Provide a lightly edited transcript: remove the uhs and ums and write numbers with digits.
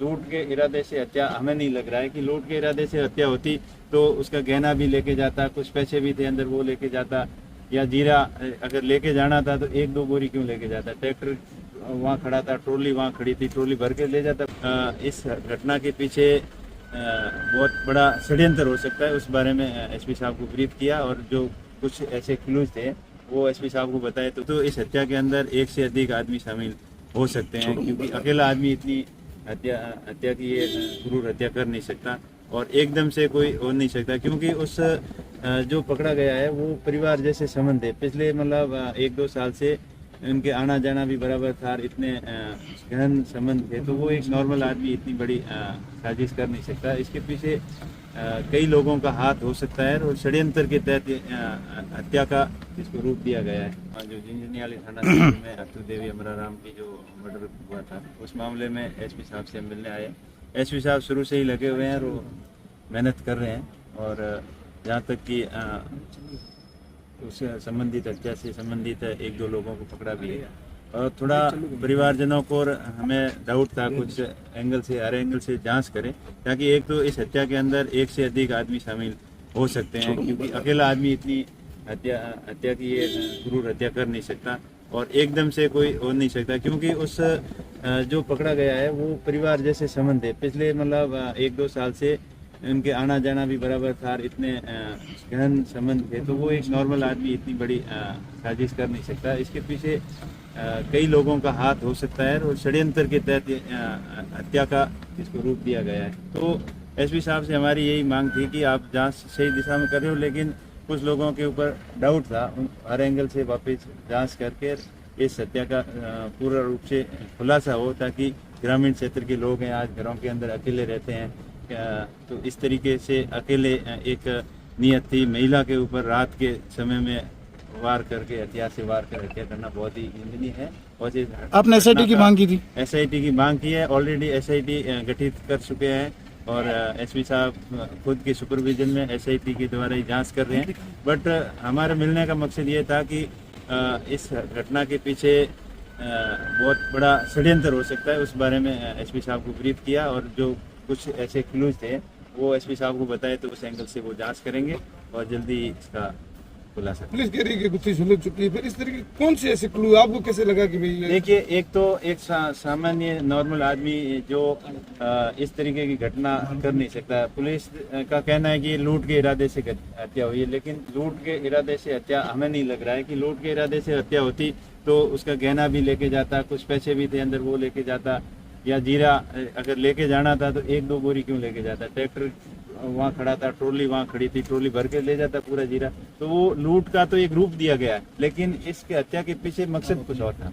लूट के इरादे से हत्या हमें नहीं लग रहा है कि लूट के इरादे से हत्या होती तो उसका गहना भी लेके जाता, कुछ पैसे भी थे अंदर वो लेके जाता, या जीरा अगर लेके जाना था तो एक दो बोरी क्यों लेके जाता। ट्रैक्टर वहाँ खड़ा था, ट्रॉली वहाँ खड़ी थी, ट्रॉली भर के ले जाता। इस घटना के पीछे बहुत बड़ा षड्यंत्र हो सकता है, उस बारे में एसपी साहब को ब्रीफ किया और जो कुछ ऐसे क्लूज थे वो एसपी साहब को बताए। तो इस हत्या के अंदर एक से अधिक आदमी शामिल हो सकते हैं, क्योंकि अकेला आदमी इतनी हत्या की ये क्रूर हत्या कर नहीं सकता और एकदम से कोई हो नहीं सकता, क्योंकि उस जो पकड़ा गया है वो परिवार जैसे संबंध है। पिछले मतलब 1-2 साल से उनके आना जाना भी बराबर था, इतने गहन संबंध थे, तो वो एक नॉर्मल आदमी इतनी बड़ी साजिश कर नहीं सकता। इसके पीछे कई लोगों का हाथ हो सकता है और षड्यंत्र के तहत हत्या का इसको रूप दिया गया है। जो झिंझुनियाली थाना क्षेत्र में अतुल देवी अमराराम की जो मर्डर हुआ था, उस मामले में एसपी साहब से मिलने आए। एसपी साहब शुरू से ही लगे हुए हैं और वो मेहनत कर रहे हैं, और जहाँ तक कि उससे संबंधित हत्या से संबंधित 1-2 लोगों को पकड़ा भी है। और थोड़ा परिवारजनों को और हमें डाउट था, कुछ एंगल से हर एंगल से जांच करें, ताकि एक तो इस हत्या के अंदर एक से अधिक आदमी शामिल हो सकते हैं, क्योंकि अकेला आदमी इतनी हत्या की ये क्रूर हत्या कर नहीं सकता और एकदम से कोई हो नहीं सकता, क्योंकि उस जो पकड़ा गया है वो परिवार जैसे संबंध है। पिछले मतलब 1-2 साल से उनके आना जाना भी बराबर था, इतने गहन संबंध थे, तो वो एक नॉर्मल आदमी इतनी बड़ी साजिश कर नहीं सकता। इसके पीछे कई लोगों का हाथ हो सकता है और षड्यंत्र के तहत हत्या का इसको रूप दिया गया है। तो एसपी साहब से हमारी यही मांग थी कि आप जांच सही दिशा में कर रहे हो, लेकिन कुछ लोगों के ऊपर डाउट था, हर एंगल से वापस जांच करके इस हत्या का पूरा रूप से खुलासा हो, ताकि ग्रामीण क्षेत्र के लोग हैं, आज घरों के अंदर अकेले रहते हैं, तो इस तरीके से अकेले एक नियत थी महिला के ऊपर रात के समय में वार करके, हथियार से वार कर हत्या करना बहुत ही निंदनीय है। और आपने एसआईटी की मांग की थी? एसआईटी की मांग की है, ऑलरेडी एसआईटी गठित कर चुके हैं और एसपी साहब खुद के सुपरविजन में एसआईटी के द्वारा ही जांच कर रहे हैं। बट हमारे मिलने का मकसद ये था कि इस घटना के पीछे बहुत बड़ा षड्यंत्र हो सकता है, उस बारे में एसपी साहब को ब्रीफ किया और जो कुछ ऐसे क्लूज थे वो एसपी साहब को बताए, तो उस एंगल से वो जांच करेंगे और जल्दी इसका खुलासा। पुलिस कह रही है कि गुत्थी सुलझ चुकी है, फिर इस तरह के कौन से ऐसे क्लू आपको कैसे लगा कि भाई? देखिए, एक तो एक सामान्य नॉर्मल आदमी जो इस तरीके की घटना कर नहीं सकता। पुलिस का कहना है कि लूट के इरादे से हत्या हुई है, लेकिन लूट के इरादे से हत्या हमें नहीं लग रहा है कि लूट के इरादे से हत्या होती तो उसका गहना भी लेके जाता, कुछ पैसे भी थे अंदर वो लेके जाता, या जीरा अगर लेके जाना था तो 1-2 बोरी क्यों लेके जाता। ट्रैक्टर वहाँ खड़ा था, ट्रॉली वहाँ खड़ी थी, ट्रॉली भर के ले जाता पूरा जीरा। तो वो लूट का तो एक रूप दिया गया है, लेकिन इसके हत्या के पीछे मकसद कुछ और था।